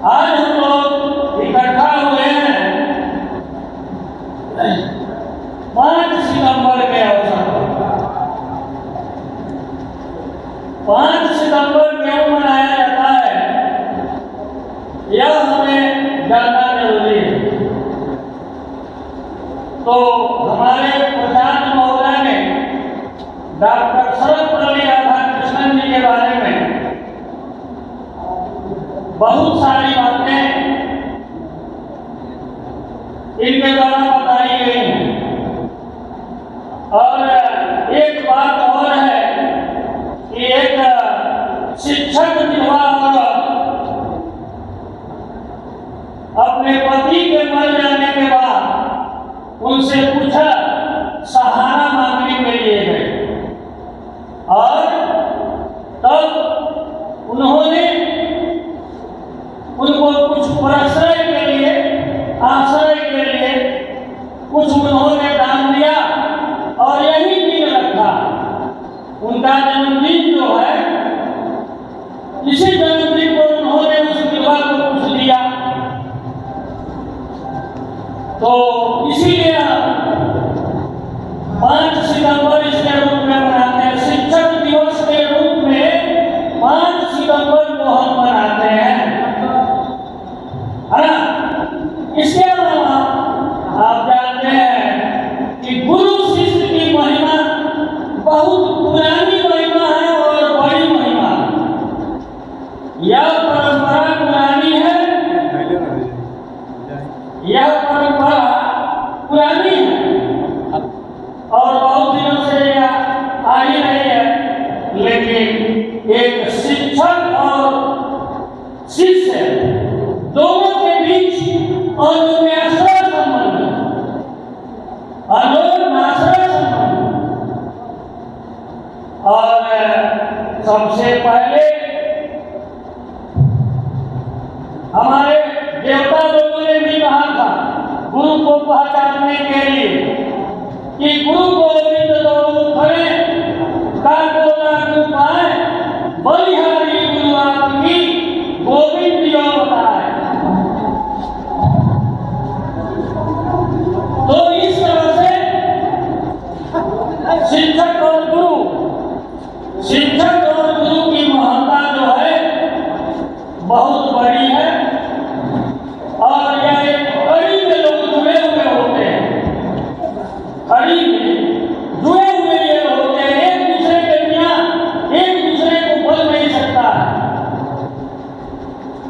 आज हम लोग इकट्ठा हुए हैं 5 सितंबर के अवसर पर। 5 सितंबर क्यों मनाया जाता है, यह हमें जानना जरूरी है। तो हमारे प्रधान महोदय ने डॉक्टर सर्वपल्ली राधाकृष्णन जी के बारे में बहुत सारी बातें इनके द्वारा बताई गई हैं। और एक बात और है कि एक शिक्षक विधवा अपने पति के मर जाने के बाद उनसे पूछा, सहारा मांगने के लिए गए और तब उन्होंने उनको कुछ प्रश्रय के लिए, आश्रय के लिए कुछ उन्होंने दान दिया और यही दिन रखा। उनका जन्मदिन जो है, इसी जन्मदिन को उन्होंने उस विधवा को कुछ दिया। तो इसीलिए 5 सितंबर इसके रूप में मनाते हैं। शिक्षक दिवस के रूप में 5 सितंबर को हम मनाते हैं, है ना। इसके अलावा आप जानते हैं कि गुरु शिष्य की महिमा बहुत पुरानी महिमा है और बड़ी महिमा। यह परंपरा पुरानी है, यह परंपरा पुरानी है और बहुत दिनों से यह आ ही रही है। लेकिन एक शिक्षक और शिष्य दोनों के बीच अनुन्यासरा संबंध, अनुनासरा संबंध। और सबसे पहले हमारे देवता लोगों ने भी कहा था गुरु को पहचानने के लिए कि गुरु गोविंद दो खड़े का गोला पाए, बलिहारी गुरु आपकी गोविंद जो बताए। तो इस तरह से शिक्षक और गुरु की महत्ता जो है बहुत बड़ी है। और यह एक कड़ी में लोग जुड़े हुए होते हैं, कड़ी में जुड़े हुए ये होते हैं। एक दूसरे के बिना एक दूसरे को बोल नहीं सकता है,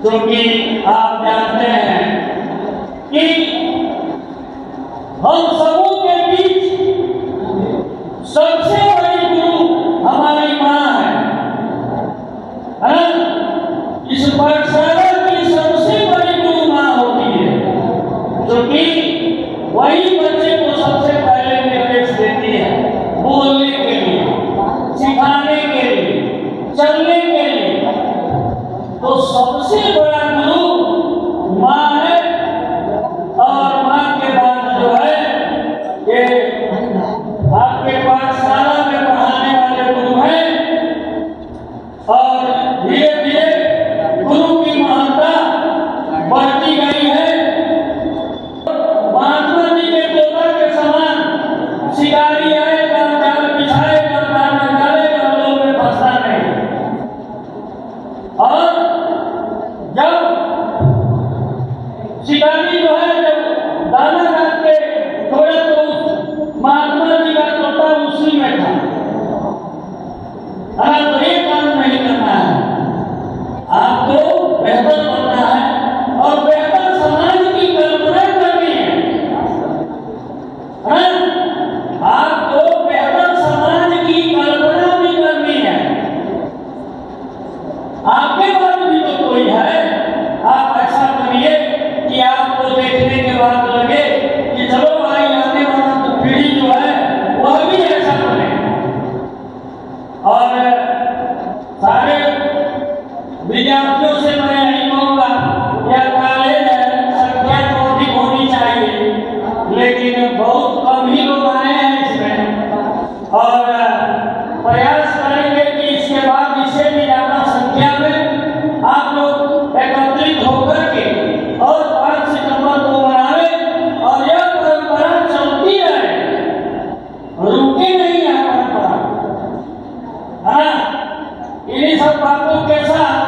क्योंकि आप जानते हैं कि हम सबों के बीच सबसे बड़ी गुरु हमारी माँ है। इस पाठशाला की सबसे बड़ी गुरु माँ होती है, क्योंकि वही बच्चे को सबसे पहले निर्देश देती है, बोलने के लिए, सिखाने के लिए, चलने के लिए। तो सबसे बड़ा गुरु माँ है। और माँ के बाद जो है ये आपके पाठशाला में पढ़ाने वाले गुरु हैं। और धीरे धीरे गुरु की महत्ता बढ़ती गई है। महात्मा जी के तोता के समान शिकारी आएगा, जाल बिछाएगा, दाना डालेगा, लोग में फंसना नहीं। और जब शिकारी जो है, जब दाना डाल के छोड़े तो महात्मा जी का तोता उसी में था। तो ये काम नहीं करना है, आपको बेहतर बनना है और बेहतर समाज की कल्पना करनी है। आपको बेहतर समाज की कल्पना भी करनी है। आपके पास भी तो कोई है, आप ऐसा करिए कि आपको देखने के बाद लगे कि चलो भाई आने वाला तो पीढ़ी जो है वह भी ऐसा बने। और बापू के साथ